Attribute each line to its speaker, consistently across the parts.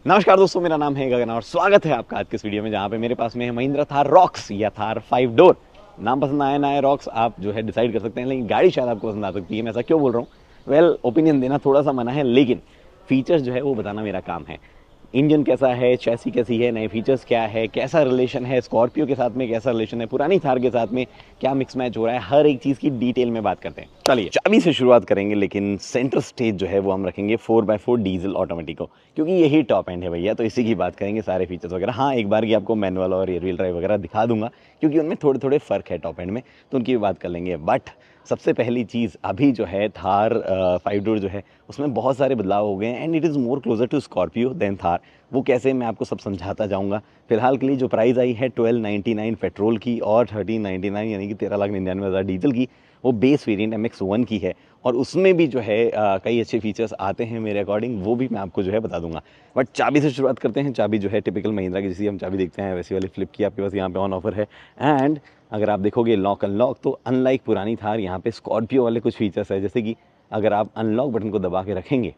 Speaker 1: नमस्कार दोस्तों, मेरा नाम है गगन और स्वागत है आपका आज के इस वीडियो में, जहाँ पे मेरे पास में है महिंद्रा थार रॉक्स या थार 5 डोर। नाम पसंद आया ना आया रॉक्स आप जो है डिसाइड कर सकते हैं, लेकिन गाड़ी शायद आपको पसंद आ सकती है। मैं ऐसा क्यों बोल रहा हूँ? वेल, ओपिनियन देना थोड़ा सा मना है, लेकिन फीचर्स जो है वो बताना मेरा काम है। इंजन कैसा है, चैसी कैसी है, नए फीचर्स क्या है, कैसा रिलेशन है स्कॉर्पियो के साथ में, कैसा रिलेशन है पुरानी थार के साथ में, क्या मिक्स मैच हो रहा है, हर एक चीज़ की डिटेल में बात करते हैं। चलिए चाबी से शुरुआत करेंगे, लेकिन सेंटर स्टेज जो है वो हम रखेंगे 4x4 डीजल ऑटोमेटिक को, क्योंकि यही टॉप एंड है भैया। तो इसी की बात करेंगे, सारे फीचर्स वगैरह। हाँ, एक बार की आपको मैनुअल और एयर व्हील ड्राइव वगैरह दिखा दूंगा, क्योंकि उनमें थोड़े थोड़े फ़र्क है टॉप एंड में, तो उनकी भी बात कर लेंगे। बट सबसे पहली चीज़ अभी जो है थार 5 डोर जो है उसमें बहुत सारे बदलाव हो गए हैं, and it is more closer to Scorpio than Thar. वो कैसे, मैं आपको सब समझाता जाऊंगा। फिलहाल के लिए जो प्राइस आई है 1299 पेट्रोल की और 1399 यानी कि 13,99,000 डीजल की, वो बेस वेरिएंट MX-1 की है। और उसमें भी जो है कई अच्छे फीचर्स आते हैं मेरे अकॉर्डिंग, वो भी मैं आपको जो है बता दूंगा। बट चाबी से शुरुआत करते हैं। चाबी जो है टिपिकल महिंद्रा की जैसी हम चाबी देखते हैं वैसी वाली फ्लिप की आपके पास यहाँ पे ऑन ऑफर है। एंड अगर आप देखोगे लॉक अनलॉक, तो अनलाइक पुरानी थार यहाँ पे स्कॉर्पियो वाले कुछ फीचर्स है, जैसे कि अगर आप अनलॉक बटन को दबा के रखेंगे,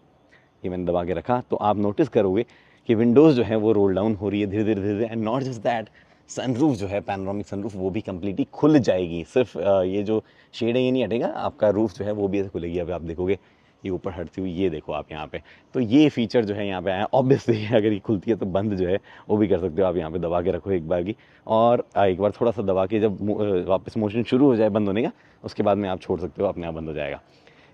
Speaker 1: ये मैंने दबा के रखा, तो आप नोटिस करोगे कि विंडोज़ जो है वो रोल डाउन हो रही है धीरे धीरे धीरे। And not just that, sunroof जो है पैनोरामिक सनरूफ वो भी कम्प्लीटली खुल जाएगी। सिर्फ ये जो शेड है ये नहीं हटेगा, आपका रूफ जो है वो भी ऐसे खुलेगी। अब आप देखोगे ये ऊपर हटती हुई, ये देखो आप यहाँ पे, तो ये फीचर जो है यहाँ पे आया। ऑब्वियसली अगर ये खुलती है तो बंद जो है वो भी कर सकते हो आप, यहाँ पे दबा के रखो एक बार की, और एक बार थोड़ा सा दबा के जब वापस मोशन शुरू हो जाए बंद होने का, उसके बाद में आप छोड़ सकते हो, अपने आप बंद हो जाएगा।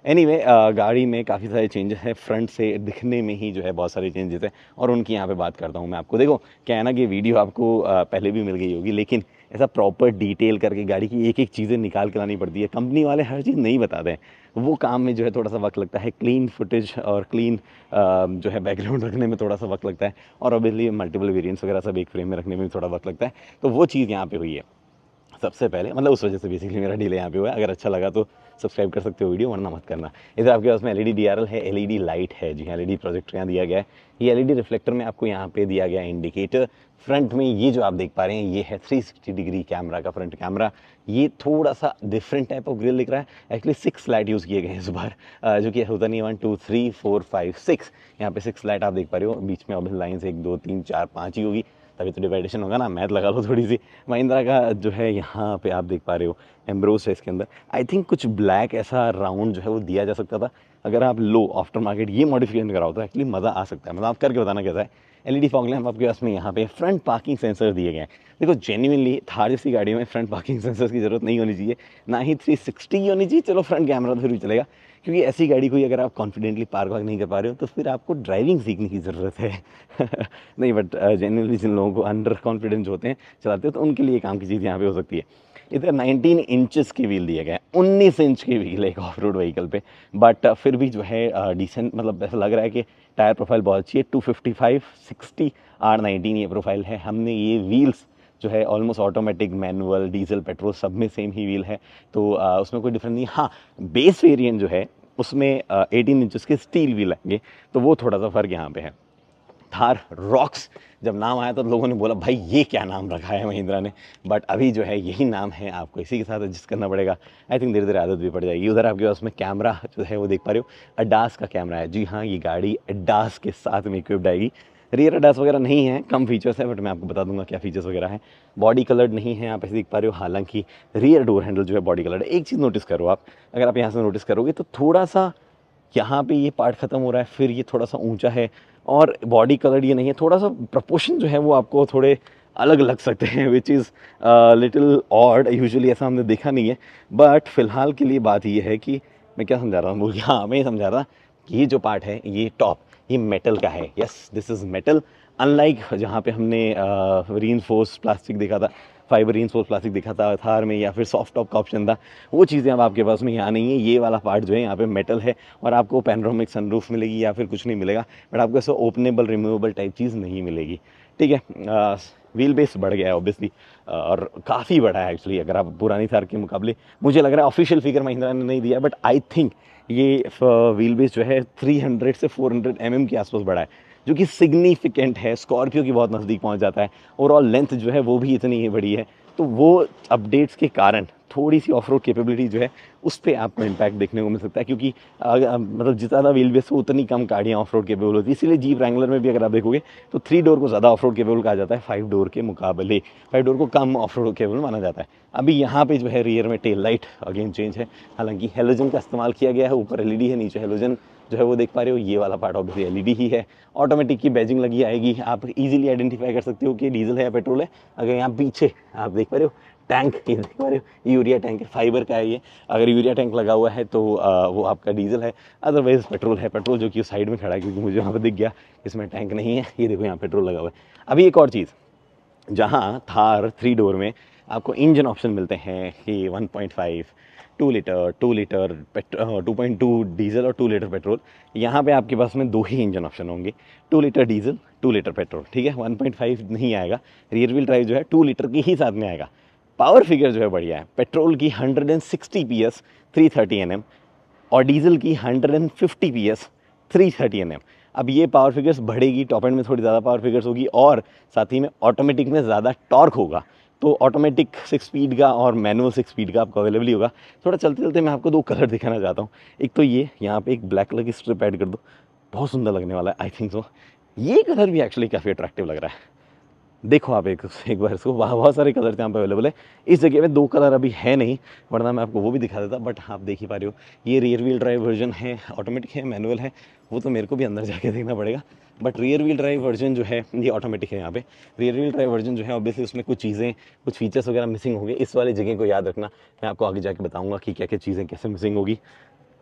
Speaker 1: एनीवे गाड़ी में काफ़ी सारे चेंजेस हैं, फ्रंट से दिखने में ही जो है बहुत सारे चेंजेस हैं, और उनकी यहाँ पे बात करता हूँ मैं आपको। देखो क्या है ना कि वीडियो आपको पहले भी मिल गई होगी, लेकिन ऐसा प्रॉपर डिटेल करके गाड़ी की एक एक चीज़ें निकाल के लानी पड़ती है। कंपनी वाले हर चीज़ नहीं बताते हैं, वो काम में जो है थोड़ा सा वक्त लगता है। क्लीन फुटेज और क्लीन जो है बैकग्राउंड रखने में थोड़ा सा वक्त लगता है, और ऑब्वियसली मल्टीपल वेरिएंट्स वगैरह सब एक फ्रेम में रखने में भी थोड़ा वक्त लगता है। तो वो चीज़ यहाँ पे हुई है सबसे पहले, मतलब उस वजह से बेसिकली मेरा डिले यहाँ पे हुआ है। अगर अच्छा लगा तो सब्सक्राइब कर सकते हो वीडियो, वरना मत करना। इधर आपके पास में एलईडी डीआरएल है, एलईडी लाइट है, जी हाँ एलईडी प्रोजेक्टर यहाँ दिया गया है। ये एलईडी रिफ्लेक्टर में आपको यहाँ पे दिया गया है इंडिकेटर। फ्रंट में ये जो आप देख पा रहे हैं ये है 360 डिग्री कैमरा का फ्रंट कैमरा। ये थोड़ा सा डिफरेंट टाइप ऑफ ग्रिल दिख रहा है। एक्चुअली 6 लाइट यूज़ किए गए हैं इस बार, जो कि होता नहीं है 1 2 3 4 5 6। यहाँ पे 6 लाइट आप देख पा रहे हो, बीच में ऑब्वियस लाइन्स 1 2 3 4 5 ही होगी, तभी तो डिवाइडेशन होगा ना, मैथ लगा लो थोड़ी सी। महिंद्रा का जो है यहाँ पे आप देख पा रहे हो एम्ब्रोस है इसके अंदर। आई थिंक कुछ ब्लैक ऐसा राउंड जो है वो दिया जा सकता था, अगर आप लो आफ्टर मार्केट ये मॉडिफिकेशन कराओ तो एक्चुअली मज़ा आ सकता है। मतलब आप करके बताना कैसा है। एलईडी फॉग लैंप आपके पास में यहाँ पे, फ्रंट पार्किंग सेंसर दिए गए हैं। देखो जेन्युइनली थार जैसी गाड़ियों में फ्रंट पार्किंग सेंसर की जरूरत नहीं होनी चाहिए, ना ही 360 होनी चाहिए। चलो फ्रंट कैमरा तो फिर भी चलेगा, क्योंकि ऐसी गाड़ी कोई अगर आप कॉन्फिडेंटली पार्क वार्क नहीं कर पा रहे हो तो फिर आपको ड्राइविंग सीखने की ज़रूरत है। नहीं, बट जेन्युइनली जिन लोगों को अंडर कॉन्फिडेंस होते हैं चलाते हो, तो उनके लिए काम की चीज़ यहाँ पे हो सकती है। इधर 19 इंचेस के व्हील दिए गए हैं, 19 इंच के व्हील एक ऑफ रोड व्हीकल पे। बट फिर भी जो है डिसेंट, मतलब ऐसा लग रहा है कि टायर प्रोफाइल बहुत अच्छी है। 255 60 R19 ये प्रोफाइल है। हमने ये व्हील्स जो है almost automatic, manual, diesel, petrol सब में सेम ही व्हील है, तो उसमें कोई डिफरेंस नहीं। हाँ, बेस वेरिएंट जो है उसमें 18 इंचेस के स्टील व्हील आएंगे, तो वो थोड़ा सा फ़र्क यहाँ पे है। थार रॉक्स जब नाम आया तो लोगों ने बोला भाई ये क्या नाम रखा है महिंद्रा ने, बट अभी जो है यही नाम है, आपको इसी के साथ एडजस्ट करना पड़ेगा। आई थिंक धीरे धीरे आदत भी पड़ जाएगी। उधर आपके पास में कैमरा जो है वो देख पा रहे हो, अडास का कैमरा है। जी हाँ, ये गाड़ी अडास के साथ में इक्विप्ड आएगी। रियर अडास वगैरह नहीं है, कम फीचर्स है, बट मैं आपको बता दूंगा क्या फीचर्स वगैरह हैं। बॉडी कलर्ड नहीं है, आप ऐसे देख पा रहे हो। हालांकि रियर डोर हैंडल जो है बॉडी कलर्ड है। एक चीज़ नोटिस करो आप, अगर आप यहाँ से नोटिस करोगे तो थोड़ा सा यहाँ पे ये पार्ट ख़त्म हो रहा है, फिर ये थोड़ा सा ऊंचा है, और बॉडी कलर ये नहीं है। थोड़ा सा प्रपोर्शन जो है वो आपको थोड़े अलग लग सकते हैं, which is little odd. Usually ऐसा हमने देखा नहीं है, बट फिलहाल के लिए बात ये है कि मैं क्या समझा रहा हूँ, हाँ मैं ये समझा रहा कि ये जो पार्ट है ये टॉप, ये मेटल का है। Yes, this is metal. Unlike जहाँ पे हमने रीइंफोर्स प्लास्टिक देखा था, फाइबर रीइंफोर्स प्लास्टिक दिखा था थार में, या फिर सॉफ्ट टॉप का ऑप्शन था, वो चीज़ें अब आपके पास में यहाँ नहीं है। ये वाला पार्ट जो है यहाँ पे मेटल है, और आपको पैनोरामिक सनरूफ मिलेगी या फिर कुछ नहीं मिलेगा, बट आपको ऐसा ओपनेबल रिमूवेबल टाइप चीज़ नहीं मिलेगी। ठीक है, व्हील बेस बढ़ गया है ऑब्वियसली, और काफ़ी बड़ा है एक्चुअली अगर आप पुरानी थार के मुकाबले। मुझे लग रहा है ऑफिशियल फिगर महिंद्रा ने नहीं दिया, बट आई थिंक ये व्हील बेस जो है 300 से 400 mm के आसपास बड़ा है, जो कि सिग्निफिकेंट है। स्कॉर्पियो की बहुत नज़दीक पहुंच जाता है। ओवरऑल लेंथ जो है वो भी इतनी ही बड़ी है, तो वो अपडेट्स के कारण थोड़ी सी ऑफ रोड कैपेबिलिटी जो है उस पर आपको इम्पैक्ट देखने को मिल सकता है, क्योंकि मतलब जितना ज़्यादा व्हील बेस हो उतनी कम गाड़ियाँ ऑफ रोड केपेबल होती है। इसीलिए जीप रैंगलर में भी अगर आप देखोगे तो 3 डोर को ज़्यादा ऑफ रोड केपेबल कहा जाता है 5 डोर के मुकाबले। 5 डोर को कम ऑफ रोड केपेबल माना जाता है। अभी यहाँ पे जो है रियर में टेल लाइट अगेन चेंज है, हालांकि हेलोजन का इस्तेमाल किया गया है, ऊपर एलईडी है, नीचे हेलोजन जो है वो देख पा रहे हो, ये वाला पार्ट ऑब्वियसली एलईडी ही है। ऑटोमेटिक की बैजिंग लगी आएगी, आप इजीली आइडेंटिफाई कर सकते हो कि डीजल है या पेट्रोल है। अगर यहाँ पीछे आप देख पा रहे हो टैंक, ये देख पा रहे हो यूरिया टैंक है, फाइबर का है ये। अगर यूरिया टैंक लगा हुआ है तो वो आपका डीजल है, अदरवाइज पेट्रोल है। पेट्रोल जो कि उस साइड में खड़ा है, क्योंकि मुझे वहाँ पर दिख गया इसमें टैंक नहीं है। ये देखो यहाँ पेट्रोल लगा हुआ है। अभी एक और चीज़, जहाँ थार 3 डोर में आपको इंजन ऑप्शन मिलते हैं कि 1.5, 2 लीटर, 2 लीटर 2.2 डीजल और 2 लीटर पेट्रोल। यहाँ पे आपके पास में 2 ही इंजन ऑप्शन होंगे, 2 लीटर डीजल, 2 लीटर पेट्रोल, ठीक है। 1.5 नहीं आएगा। रियर व्हील ड्राइव जो है 2 लीटर की ही साथ में आएगा। पावर फिगर जो है बढ़िया है, पेट्रोल की 160 PS 330 Nm और डीजल की 150 PS 330 Nm। अब ये पावर फिगर्स बढ़ेगी, टॉप एंड में थोड़ी ज़्यादा पावर फिगर्स होगी और साथ ही में ऑटोमेटिक में ज़्यादा टॉर्क होगा। तो ऑटोमेटिक 6 स्पीड का और मैनुअल 6 स्पीड का आपको अवेलेबल ही होगा। थोड़ा चलते चलते मैं आपको 2 कलर दिखाना चाहता हूँ। एक तो ये यहाँ पे एक ब्लैक कलर की स्ट्रिप ऐड कर दो, बहुत सुंदर लगने वाला है, आई थिंक सो। ये कलर भी एक्चुअली काफ़ी अट्रैक्टिव लग रहा है। देखो आप एक बार इसको, बहुत सारे कलर यहाँ पे अवेलेबल है। इस जगह में 2 कलर अभी है नहीं, वरना मैं आपको वो भी दिखा देता, बट आप देख ही पा रहे हो ये रियर व्हील ड्राइव वर्जन है, ऑटोमेटिक है, मैनुअल है, वो तो मेरे को भी अंदर जाके देखना पड़ेगा। But rear wheel drive version जो है ये ऑटोमेटिक है। यहाँ पे रियर व्हील ड्राइव वर्जन जो है ऑब्वियसली उसमें कुछ चीज़ें, कुछ फीचर्स वगैरह मिसिंग होंगे। इस वाली जगह को याद रखना, मैं आपको आगे जाके बताऊँगा कि क्या क्या चीज़ें कैसे मिसिंग होगी।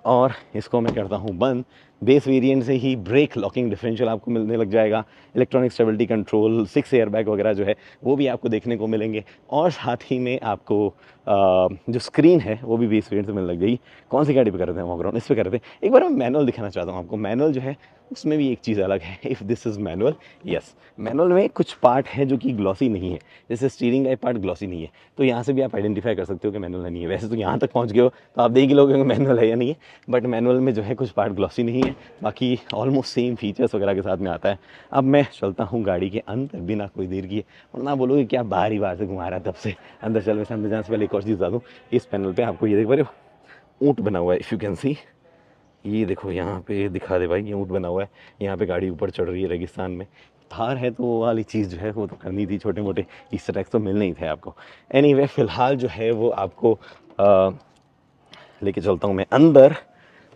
Speaker 1: और इसको मैं करता हूँ बंद। बेस वेरिएंट से ही ब्रेक लॉकिंग डिफरेंशियल आपको मिलने लग जाएगा, इलेक्ट्रॉनिक स्टेबिलिटी कंट्रोल, 6 एयरबैग वगैरह जो है वो भी आपको देखने को मिलेंगे। और साथ ही में आपको जो स्क्रीन है वो भी बेस वेरिएंट से मिलने लग जाएगी। कौन सी गाड़ी पे कर रहे थे हम ग्राउंड, इस पे कर रहे थे। एक बार मैं मैनुअल दिखाना चाहता हूँ आपको। मैनुअल जो है उसमें भी एक चीज़ अलग है। If this is manual, yes, manual में कुछ पार्ट है जो कि ग्लॉसी नहीं है, जैसे स्टीयरिंग का पार्ट ग्लॉसी नहीं है, तो यहाँ से भी आप आइडेंटिफाई कर सकते हो कि मैनुअल नहीं है। वैसे तो यहाँ तक पहुँच गए हो तो आप देख ही लोगे कि मैनुअल है या नहीं है, बट मैनुअल में जो है कुछ पार्ट ग्लॉसी नहीं है, बाकी ऑलमोस्ट सेम फीचर्स वगैरह के साथ में आता है। अब मैं चलता हूँ गाड़ी के अंदर बिना कोई देर किए, और ना बोलोगे क्या बाहर ही बाहर से घुमा रहा है तब से। अंदर चल, वैसे अंदर जाने से पहले एक और चीज़ बता दूँ, इस पैनल पे आपको ये देख पा रहे हो ऊँट बना हुआ है, इफ़ यू कैन सी। ये देखो यहाँ पे दिखा दे भाई, ये ऊँट बना हुआ है, यहाँ पे गाड़ी ऊपर चढ़ रही है रेगिस्तान में। थार है तो वो वाली चीज़ जो है वो तो करनी थी, छोटे मोटे ईस्टर एग्स तो मिलने ही थे आपको। एनीवे फ़िलहाल जो है वो आपको लेके चलता हूँ मैं अंदर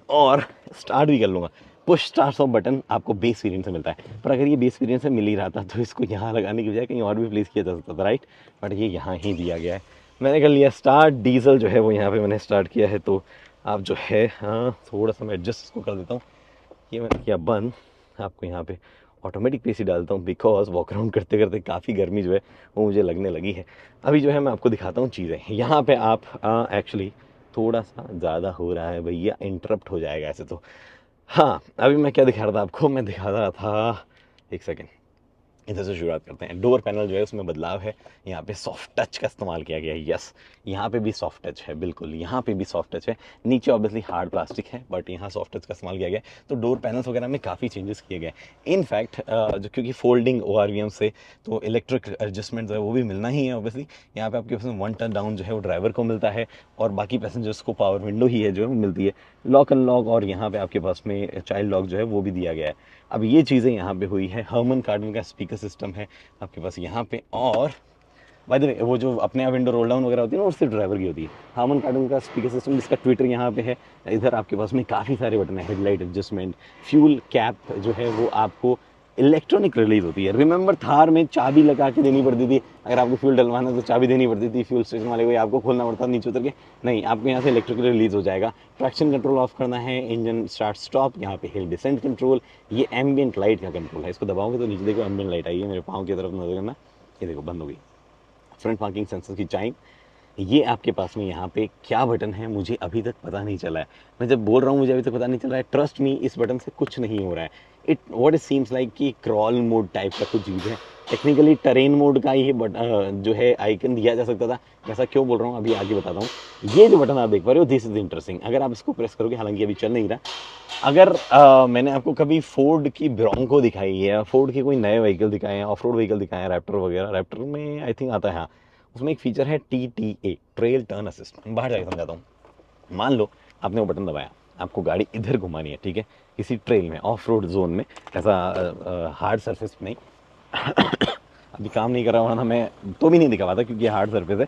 Speaker 1: और स्टार्ट भी कर लूँगा। पुश स्टार्ट ऑफ बटन आपको बेस वेरिएंट से मिलता है, पर अगर ये बेस वेरिएंट से मिल ही रहा था तो इसको यहाँ लगाने की बजाय कहीं और भी प्लेस किया जा सकता था, राइट। बट ये यहाँ ही दिया गया है। मैंने कर लिया स्टार्ट, डीजल जो है वो यहाँ पे मैंने स्टार्ट किया है, तो आप जो है हाँ थोड़ा सा मैं एडजस्ट इसको कर देता हूँ। ये मैंने किया बंद। आपको यहाँ पे ऑटोमेटिक पेस ही डालता हूँ, बिकॉज वॉक अराउंड करते करते काफ़ी गर्मी जो है वो मुझे लगने लगी है। अभी जो है मैं आपको दिखाता हूँ चीज़ें। यहाँ पे आप एक्चुअली थोड़ा सा ज़्यादा हो रहा है भैया, इंटरप्ट हो जाएगा ऐसे तो। हाँ, अभी मैं क्या दिखा रहा था आपको, मैं दिखा रहा था, एक सेकेंड, इधर से शुरुआत करते हैं। डोर पैनल जो है उसमें बदलाव है, यहाँ पे सॉफ्ट टच का इस्तेमाल किया गया है। यस, यहाँ पे भी सॉफ्ट टच है, बिल्कुल यहाँ पे भी सॉफ्ट टच है। नीचे ऑब्वियसली हार्ड प्लास्टिक है, बट यहाँ सॉफ्ट टच का इस्तेमाल किया गया है। तो डोर पैनल्स वगैरह में काफ़ी चेंजेस किए गए। इनफैक्ट जो क्योंकि फोल्डिंग ORVM से तो इलेक्ट्रिक एडजस्टमेंट जो है वो भी मिलना ही है ऑब्वियसली। यहाँ पे आपके पास 1 टर्न डाउन जो है वो ड्राइवर को मिलता है, और बाकी पैसेंजर्स को पावर विंडो ही है जो है वो मिलती है। लॉक अनलॉक, और यहाँ पे आपके पास में चाइल्ड लॉक जो है वो भी दिया गया है। अब ये चीज़ें यहाँ पे हुई है। हर्मन कार्डन का स्पीकर सिस्टम है आपके पास यहाँ पे, और बाय द वे वो जो अपने आप विंडो रोल डाउन वगैरह होती है ना, वो सिर्फ ड्राइवर की होती है। हार्मन कार्डन का स्पीकर सिस्टम, जिसका ट्विटर यहाँ पे है। इधर आपके पास में काफ़ी सारे बटन है, हेडलाइट एडजस्टमेंट, फ्यूल कैप जो है वो आपको इलेक्ट्रॉनिक रिलीज होती है। रिमेंबर थार में चाबी लगा के देनी पड़ती थी, अगर आपको फ्यूल डलवाना तो चाबी देनी पड़ती थी, फ्यूल स्टेशन वाले को आपको खोलना पड़ता था नीचे उतर के। नहीं, आपको यहाँ से इलेक्ट्रिक रिलीज हो जाएगा। ट्रैक्शन कंट्रोल ऑफ करना है, इंजन स्टार्ट स्टॉप, यहाँ पे हिल डिसेंट कंट्रोल, ये एम्बियंट लाइट का कंट्रोल है। इसको दबाओगे तो नीचे देखो एम्बियंट लाइट आई है, मेरे पाँव की तरफ नजर करना, ये देखो बंद हो गई। फ्रंट पार्किंग सेंसर की चाइम, ये आपके पास में यहाँ पे क्या बटन है मुझे अभी तक पता नहीं चला है। मैं जब बोल रहा हूँ मुझे अभी तक पता नहीं चल रहा है, ट्रस्ट मी, इस बटन से कुछ नहीं हो रहा है। It what it seems like कि क्रॉल मोड टाइप का कुछ चीज़ है। टेक्निकली टरेन मोड का ही जो है आइकन दिया जा सकता था। ऐसा क्यों बोल रहा हूँ अभी आगे बताता हूँ। ये जो बटन आप देख पा रहे हो, दिस इज इंटरेस्टिंग। अगर आप इसको प्रेस करोगे, हालांकि अभी चल नहीं रहा, अगर मैंने आपको कभी फोर्ड की ब्रोंको दिखाई है, फोर्ड के कोई नए व्हीकल दिखाए हैं, ऑफ रोड व्हीकल दिखाए हैं, रैप्टर वगैरह, रैप्टर में आई थिंक आता है हाँ, उसमें एक फीचर है TTA, ट्रेल टर्न असिस्ट। बाहर जाके समझाता हूँ। मान लो आपने वो बटन दबाया, आपको गाड़ी इधर घुमानी है, ठीक है, किसी ट्रेल में, ऑफ रोड जोन में, ऐसा हार्ड सरफेस नहीं। अभी काम नहीं कर रहा, वरना मैं तो भी नहीं दिखा पाता क्योंकि हार्ड सरफेस है।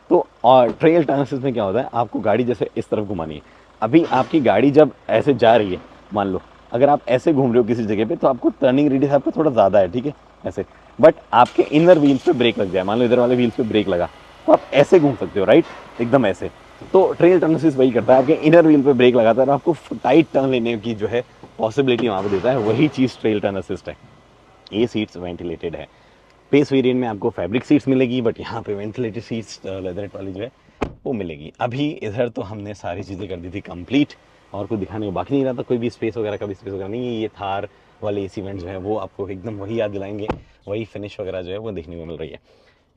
Speaker 1: तो और ट्रेल टर्न असिस्ट में क्या होता है, आपको गाड़ी जैसे इस तरफ घुमानी है। अभी आपकी गाड़ी जब ऐसे जा रही है, मान लो अगर आप ऐसे घूम रहे हो किसी जगह पे, तो आपको टर्निंग रेडियस आपका थोड़ा ज़्यादा है, ठीक है, ऐसे। बट आपके इनर व्हील्स पे ब्रेक लग जाए, मान लो इधर वाले व्हील्स पे ब्रेक लगा, तो आप ऐसे घूम सकते हो, राइट, एकदम ऐसे। तो ट्रेल टर्न असिस्ट वही करता है, आपके इनर व्हील पे ब्रेक लगाता है और आपको टाइट टर्न लेने की जो है पॉसिबिलिटी वहाँ पे देता है। वही चीज़ ट्रेल टर्न असिस्ट है। ये सीट्स वेंटिलेटेड है। बेस वेरिएंट में आपको फैब्रिक सीट्स मिलेगी, बट यहाँ पे वेंटिलेटेड सीट्स लेदरेट वाली जो है वो मिलेगी। अभी इधर तो हमने सारी चीज़ें कर दी थी कंप्लीट, और कुछ दिखाने को बाकी नहीं रहा था। कोई भी स्पेस वगैरह का भी स्पेस वगैरह नहीं है। ये थार वाले एसी वेंट्स जो है वो आपको एकदम वही याद दिलाएंगे, वही फिनिश वगैरह जो है वो देखने को मिल रही है।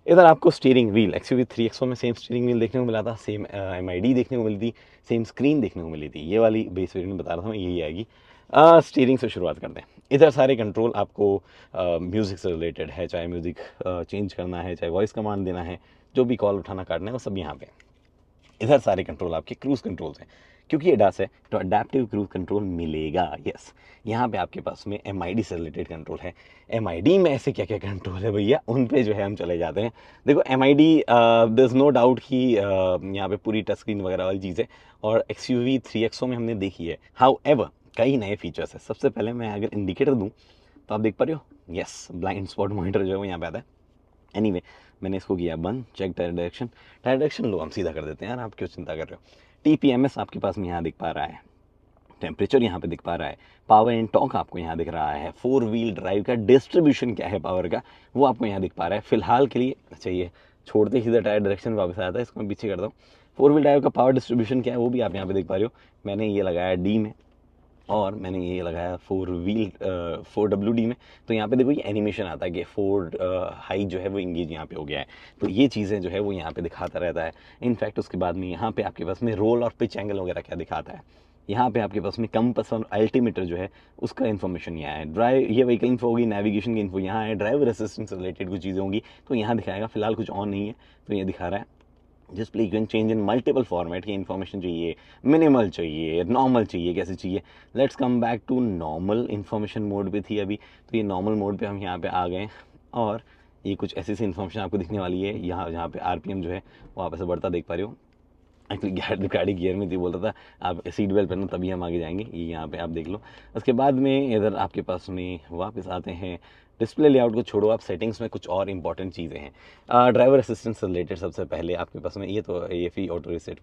Speaker 1: इधर आपको स्टीयरिंग व्हील XUV 3XO में सेम स्टीयरिंग व्हील देखने को मिला था, सेम MID देखने को मिली थी, सेम स्क्रीन देखने को मिली थी। ये वाली बेस वेरिएंट बता रहा था मैं, यही आएगी। स्टीयरिंग से शुरुआत करते हैं। इधर सारे कंट्रोल आपको म्यूज़िक से रिलेटेड है, चाहे म्यूज़िक चेंज करना है, चाहे वॉइस कमांड देना है, जो भी कॉल उठाना काटना है वो सब यहाँ पे। इधर सारे कंट्रोल आपके क्रूज़ कंट्रोल्स हैं, क्योंकि ये ADAS है तो अडेप्टिव क्रूज़ कंट्रोल मिलेगा। यस, यहाँ पे आपके पास में MID से रिलेटेड कंट्रोल है। MID में ऐसे क्या क्या कंट्रोल है भैया, उन पे जो है हम चले जाते हैं। देखो MID, there is no doubt कि यहाँ पे पूरी टच स्क्रीन वगैरह वाली चीज़ है, और XUV 3XO में हमने देखी है। हाउएवर कई नए फीचर्स हैं। सबसे पहले मैं अगर इंडिकेटर दूँ तो आप देख पा रहे हो, यस, ब्लाइंड स्पॉट मॉनिटर जो है वो यहाँ पे आता है। एनीवे, मैंने इसको किया बंद। Check tyre direction, tyre direction लो, हम सीधा कर देते हैं यार, आप क्यों चिंता कर रहे हो। TPMS आपके पास में यहाँ दिख पा रहा है, टेम्परेचर यहाँ पे दिख पा रहा है, पावर एंड टॉर्क आपको यहाँ दिख रहा है, 4 व्हील ड्राइव का डिस्ट्रीब्यूशन क्या है पावर का वो आपको यहाँ दिख पा रहा है फिलहाल के लिए। अच्छा, ये छोड़ते ही सीधा टायर डायरेक्शन वापस आया था, इसको मैं पीछे करता हूँ। 4 व्हील ड्राइव का पावर डिस्ट्रीब्यूशन क्या है वो भी आप यहाँ पे देख पा रहे हो। मैंने ये लगाया D में, और मैंने ये लगाया 4WD में। तो यहाँ पे देखो ये एनिमेशन आता है कि 4 हाई जो है वो इंगेज यहाँ पे हो गया है। तो ये चीज़ें जो है वो यहाँ पे दिखाता रहता है। इनफैक्ट उसके बाद में यहाँ पे आपके पास में रोल और पिच एंगल वगैरह क्या दिखाता है। यहाँ पे आपके पास में कंपास और अल्टीमीटर जो है उसका इन्फॉर्मेशन यहाँ है। ड्राइव, ये व्हीकल इन्फो होगी, नेविगेशन की इन्फो यहाँ है, ड्राइवर असिस्टेंस से रिलेटेड कुछ चीज़ें होंगी तो यहाँ दिखाएगा। फिलहाल कुछ ऑन नहीं है तो ये दिखा रहा है। Display you can change in multiple format की इन्फॉर्मेशन चाहिए, मिनिमल चाहिए, नॉर्मल चाहिए, कैसे चाहिए। Let's come back to normal. Information mode पे थी अभी, तो ये नॉर्मल मोड पे हम यहाँ पे आ गए, और ये कुछ ऐसी इन्फॉर्मेशन आपको दिखने वाली है। यहाँ पे RPM जो है वो आप ऐसे बढ़ता देख पा रहे हो। एक्चुअली गाड़ी गियर में थी, बोल रहा था आप सीट बेल्ट पहनो तभी हम आगे जाएंगे। ये यहाँ पे आप देख लो। उसके बाद में इधर आपके पास में वापस आते हैं। डिस्प्ले लेआउट को छोड़ो, आप सेटिंग्स में कुछ और इंपॉर्टेंट चीज़ें हैं। ड्राइवर असिस्टेंट से रिलेटेड सबसे पहले आपके पास में ये तो AFE ऑटो रीसेट